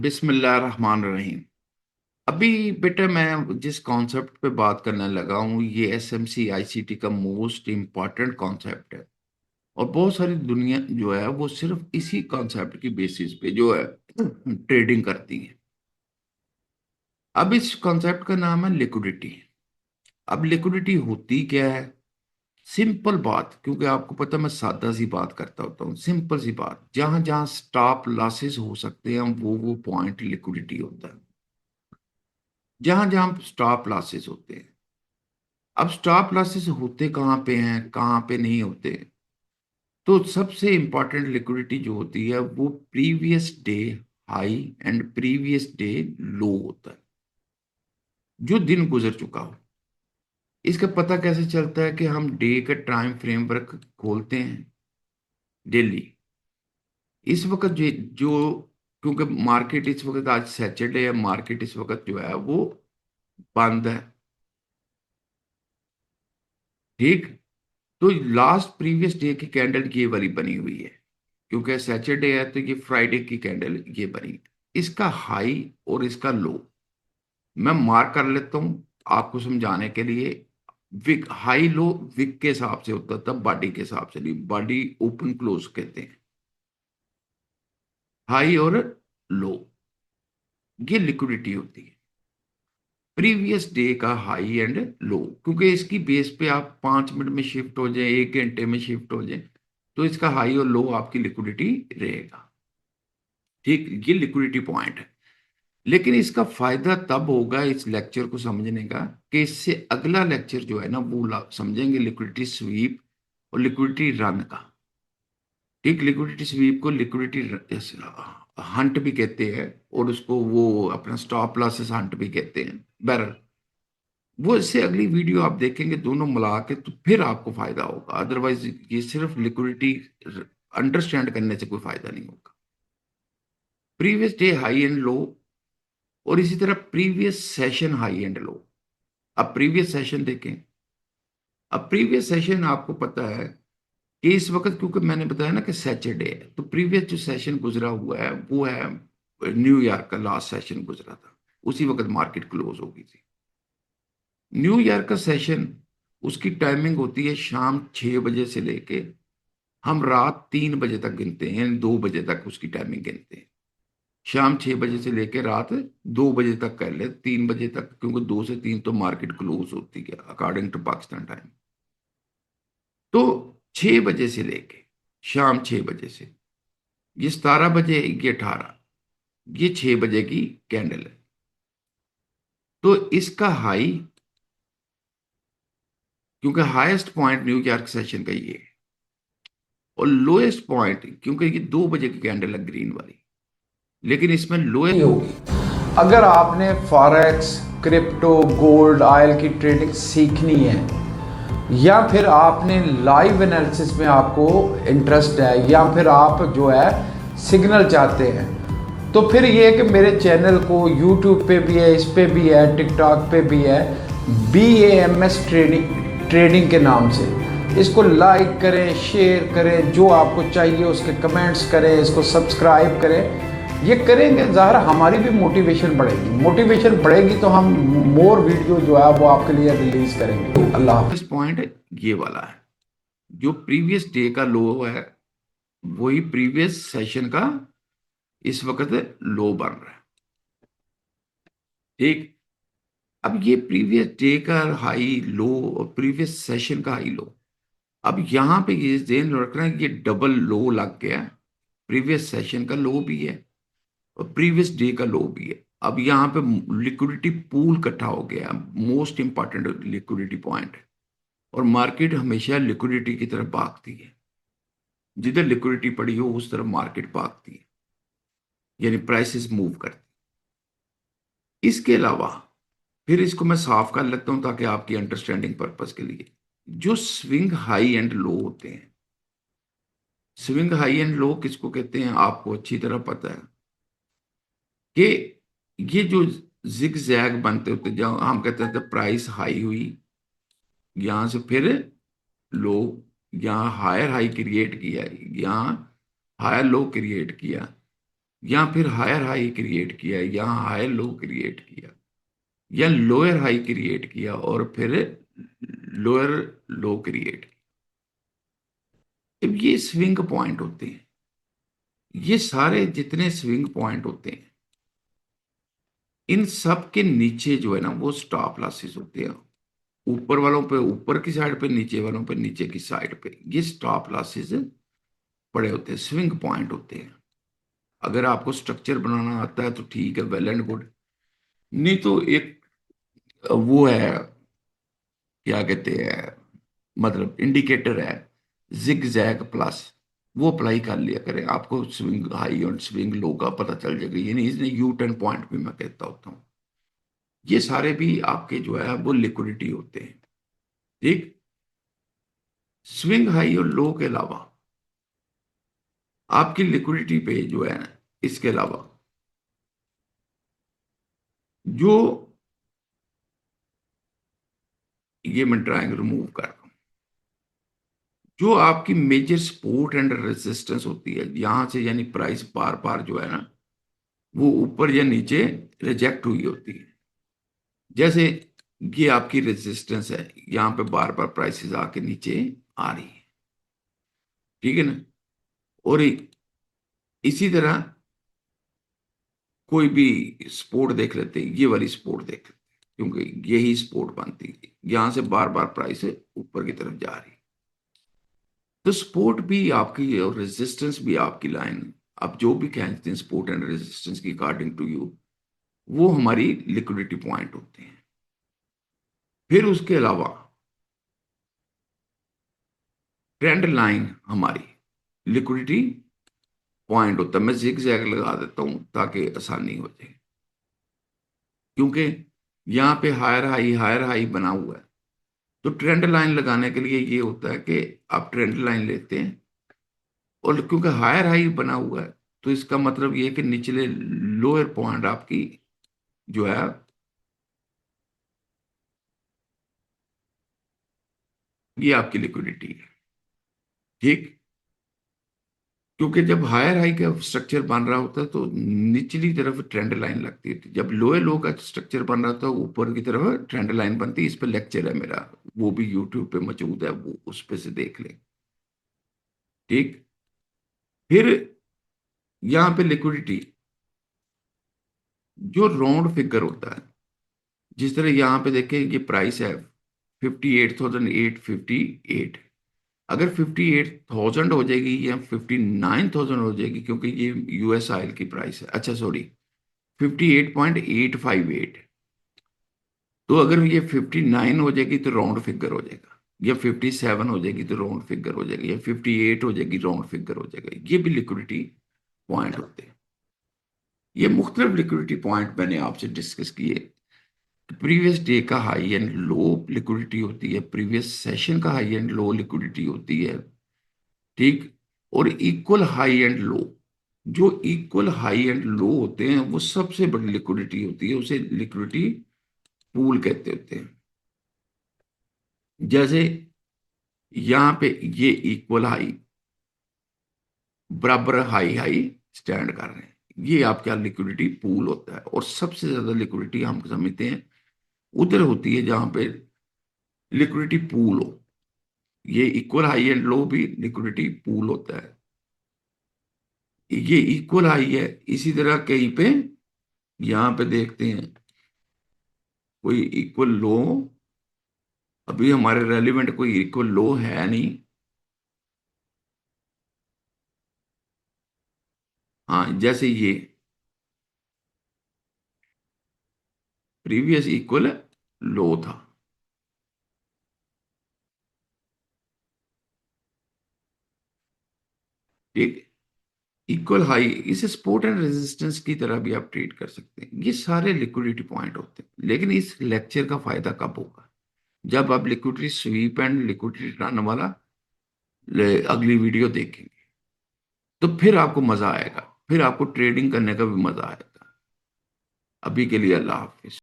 बिस्मिल्लाहिर्रहमानिर्रहीम। अभी बेटा मैं जिस कॉन्सेप्ट पे बात करने लगा हूँ ये एसएमसी आईसीटी का मोस्ट इम्पॉर्टेंट कॉन्सेप्ट है। और बहुत सारी दुनिया जो है वो सिर्फ इसी कॉन्सेप्ट की बेसिस पे जो है ट्रेडिंग करती है। अब इस कॉन्सेप्ट का नाम है लिक्विडिटी। अब लिक्विडिटी होती क्या है? सिंपल बात, क्योंकि आपको पता है मैं सादा सी बात करता होता हूँ। सिंपल सी बात, जहां जहां स्टॉप लॉसेस हो सकते हैं वो पॉइंट लिक्विडिटी होता है। जहां जहां स्टॉप लॉसेस होते हैं। अब स्टॉप लॉसेस होते कहाँ पे हैं, कहाँ पे नहीं होते? तो सबसे इंपॉर्टेंट लिक्विडिटी जो होती है वो previous day high and previous day लो होता है, जो दिन गुजर चुका हो। इसका पता कैसे चलता है कि हम डे का टाइम फ्रेमवर्क खोलते हैं डेली। इस वक्त जो क्योंकि मार्केट इस वक्त आज सैटरडे है, मार्केट इस वक्त जो है वो बंद है। ठीक। तो लास्ट प्रीवियस डे की कैंडल ये वाली बनी हुई है, क्योंकि सैटरडे है तो ये फ्राइडे की कैंडल ये बनी। इसका हाई और इसका लो मैं मार्क कर लेता हूं आपको समझाने के लिए। विक हाई लो विक के हिसाब से होता था, बॉडी के हिसाब से नहीं। बॉडी ओपन क्लोज कहते हैं, हाई और लो ये लिक्विडिटी होती है। प्रीवियस डे का हाई एंड लो, क्योंकि इसकी बेस पे आप 5 मिनट में शिफ्ट हो जाए, 1 घंटे में शिफ्ट हो जाए, तो इसका हाई और लो आपकी लिक्विडिटी रहेगा। ठीक, ये लिक्विडिटी पॉइंट है। लेकिन इसका फायदा तब होगा इस लेक्चर को समझने का कि इससे अगला लेक्चर जो है ना वो समझेंगे लिक्विडिटी स्वीप और लिक्विडिटी रन का। ठीक, लिक्विडिटी स्वीप को लिक्विडिटी हंट भी कहते हैं, और उसको वो अपना स्टॉप लॉसेस हंट भी कहते हैं। बहरहाल वो इससे अगली वीडियो आप देखेंगे दोनों मिला के तो फिर आपको फायदा होगा। अदरवाइज ये सिर्फ लिक्विडिटी अंडरस्टैंड करने से कोई फायदा नहीं होगा। Previous day high and low, और इसी तरह previous session high and low. अब प्रीवियस सेशन देखें। अब प्रीवियस सेशन आपको पता है कि इस वक्त, क्योंकि मैंने बताया ना कि सैटरडे है, तो प्रीवियस जो सेशन गुजरा हुआ है वो है न्यूयॉर्क का लास्ट सेशन गुजरा था। उसी वक्त मार्केट क्लोज हो गई थी। न्यूयॉर्क का सेशन, उसकी टाइमिंग होती है शाम 6 बजे से लेके हम रात 3 बजे तक गिनते हैं, यानी 2 बजे तक उसकी टाइमिंग गिनते हैं। शाम 6 बजे से लेकर रात 2 बजे तक कर ले, 3 बजे तक, क्योंकि 2 से 3 तो मार्केट क्लोज होती है अकॉर्डिंग टू पाकिस्तान टाइम। तो 6 बजे से लेके शाम 6 बजे से ये 17 बजे, ये 18, ये 6 बजे की कैंडल है। तो इसका हाई, क्योंकि हाईएस्ट पॉइंट न्यूयॉर्क सेशन का ये है, और लोएस्ट पॉइंट क्योंकि ये 2 बजे की कैंडल है ग्रीन वाली, लेकिन इसमें लोएस्ट होगी। अगर आपने फॉरेक्स, क्रिप्टो, गोल्ड, ऑयल की ट्रेडिंग सीखनी है, या फिर आपने लाइव एनालिसिस में आपको इंटरेस्ट है, या फिर आप जो है सिग्नल चाहते हैं, तो फिर ये है कि मेरे चैनल को यूट्यूब पे भी है, इस पे भी है, टिकटॉक पे भी है, BAMS ट्रेडिंग के नाम से। इसको लाइक करें, शेयर करें, जो आपको चाहिए उसके कमेंट्स करें, इसको सब्सक्राइब करें। ये करेंगे ज़ाहिर हमारी भी मोटिवेशन बढ़ेगी। मोटिवेशन बढ़ेगी तो हम मोर वीडियो जो है वो आपके लिए रिलीज करेंगे। अल्लाह हाफ़िज़। पॉइंट ये वाला है, जो प्रीवियस डे का लो है वही प्रीवियस सेशन का इस वक्त लो बन रहा है। ठीक। अब ये प्रीवियस डे का हाई लो और प्रीवियस सेशन का हाई लो, अब यहां पे ये ध्यान रखना है कि ये डबल लो लग गया। प्रीवियस सेशन का लो भी है और प्रीवियस डे का लो भी है। अब यहाँ पे लिक्विडिटी पूल इकट्ठा हो गया, मोस्ट इंपॉर्टेंट लिक्विडिटी पॉइंट है। और मार्केट हमेशा लिक्विडिटी की तरफ भागती है, जिधर लिक्विडिटी पड़ी हो उस तरफ मार्केट भागती है, यानी प्राइसेस मूव करती। इसके अलावा फिर इसको मैं साफ कर लेता हूं ताकि आपकी अंडरस्टैंडिंग पर्पस के लिए। जो स्विंग हाई एंड लो होते हैं, स्विंग हाई एंड लो किसको कहते हैं आपको अच्छी तरह पता है कि ये जो जिग जैग बनते होते, जहां हम कहते हैं प्राइस हाई हुई, यहां से फिर लो, यहाँ हायर हाई क्रिएट किया, यहाँ हायर लो क्रिएट किया, या फिर हायर हाई क्रिएट किया, या हायर लो क्रिएट किया, या लोअर हाई क्रिएट किया और फिर लोअर लो क्रिएट किया। अब ये स्विंग पॉइंट होते हैं। ये सारे जितने स्विंग पॉइंट होते हैं, इन सब के नीचे जो है ना वो स्टॉप लॉसेस होते हैं। ऊपर वालों पे ऊपर की साइड पे, नीचे वालों पे नीचे की साइड पे ये स्टॉप लॉसेस पड़े होते हैं, स्विंग पॉइंट होते हैं। अगर आपको स्ट्रक्चर बनाना आता है तो ठीक है, वेल एंड गुड। नहीं तो एक वो है, क्या कहते हैं, मतलब इंडिकेटर है, जिग जैग प्लस, वो अप्लाई कर लिया करें, आपको स्विंग हाई और स्विंग लो का पता चल जाएगा। ये नहीं, इसने यू टर्न पॉइंट भी मैं कहता होता हूँ। ये सारे भी आपके जो है वो लिक्विडिटी होते हैं। ठीक। स्विंग हाई और लो के अलावा आपकी लिक्विडिटी पे जो है, इसके अलावा जो, ये मैं ड्राइंग रिमूव कर रहा हूं, जो आपकी मेजर सपोर्ट एंड रेजिस्टेंस होती है यहां से, यानी प्राइस बार बार जो है ना वो ऊपर या नीचे रिजेक्ट हुई होती है। जैसे ये आपकी रेजिस्टेंस है, यहाँ पे बार बार प्राइसेस आके नीचे आ रही है। ठीक है ना। और इसी तरह कोई भी सपोर्ट देख लेते हैं, ये वाली सपोर्ट देख लेते हैं, क्योंकि यही सपोर्ट बनती है, यहां से बार बार प्राइस ऊपर की तरफ जा रही है। तो सपोर्ट भी आपकी और रेजिस्टेंस भी आपकी लाइन, आप जो भी कहते हैं सपोर्ट एंड रेजिस्टेंस की अकॉर्डिंग टू यू, वो हमारी लिक्विडिटी पॉइंट होते हैं। फिर उसके अलावा ट्रेंड लाइन हमारी लिक्विडिटी पॉइंट होता है। मैं जिग जैग लगा देता हूं ताकि आसानी हो जाए, क्योंकि यहाँ पे हायर हाई बना हुआ है। तो ट्रेंड लाइन लगाने के लिए ये होता है कि आप ट्रेंड लाइन लेते हैं, और क्योंकि हायर हाई बना हुआ है तो इसका मतलब ये है कि निचले लोअर पॉइंट आपकी जो है, ये आपकी लिक्विडिटी है। ठीक। क्योंकि जब हायर हाई का स्ट्रक्चर बन रहा होता है तो निचली तरफ ट्रेंड लाइन लगती है, जब लोअर लो का स्ट्रक्चर बन रहा था ऊपर की तरफ ट्रेंड लाइन बनती है। इस पे लेक्चर है मेरा, वो भी यूट्यूब पे मौजूद है, वो उस पे से देख लें। ठीक। फिर यहाँ पे लिक्विडिटी जो राउंड फिगर होता है, जिस तरह यहाँ पे देखें ये प्राइस है 58,858। अगर 58,000 हो जाएगी या 59,000 हो जाएगी, क्योंकि ये यूएस ऑयल की प्राइस है, अच्छा सॉरी 58.858, तो अगर ये 59 हो जाएगी तो राउंड फिगर हो जाएगा, या 57 हो जाएगी तो राउंड फिगर हो जाएगा, या 58 हो जाएगी राउंड फिगर हो जाएगा। ये भी लिक्विडिटी पॉइंट होते हैं। ये मुख्तलिफ लिक्विडिटी पॉइंट मैंने आपसे डिस्कस किए। प्रीवियस डे का हाई एंड लो लिक्विडिटी होती है, प्रीवियस सेशन का हाई एंड लो लिक्विडिटी होती है। ठीक। और इक्वल हाई एंड लो, जो इक्वल हाई एंड लो होते हैं वो सबसे बड़ी लिक्विडिटी होती है, उसे लिक्विडिटी पूल कहते होते हैं। जैसे यहाँ पे ये इक्वल हाई, बराबर हाई हाई स्टैंड कर रहे हैं, ये आपका लिक्विडिटी पूल होता है। और सबसे ज्यादा लिक्विडिटी हम समझते हैं उधर होती है जहां पे लिक्विडिटी पूल हो। ये इक्वल हाई एंड लो भी लिक्विडिटी पूल होता है। ये इक्वल हाई है, इसी तरह कहीं पे यहां पे देखते हैं कोई इक्वल लो, अभी हमारे रेलिवेंट कोई इक्वल लो है नहीं। हाँ, जैसे ये प्रीवियस इक्वल लो था। ठीक। इक्वल हाई, इसे सपोर्ट एंड रेजिस्टेंस की तरह भी आप ट्रीट कर सकते हैं। ये सारे लिक्विडिटी पॉइंट होते हैं। लेकिन इस लेक्चर का फायदा कब होगा? जब आप liquidity SVEEP and liquidity run वाला अगली वीडियो देखेंगे, तो फिर आपको मजा आएगा, फिर आपको ट्रेडिंग करने का भी मजा आएगा। अभी के लिए अल्लाह हाफिज।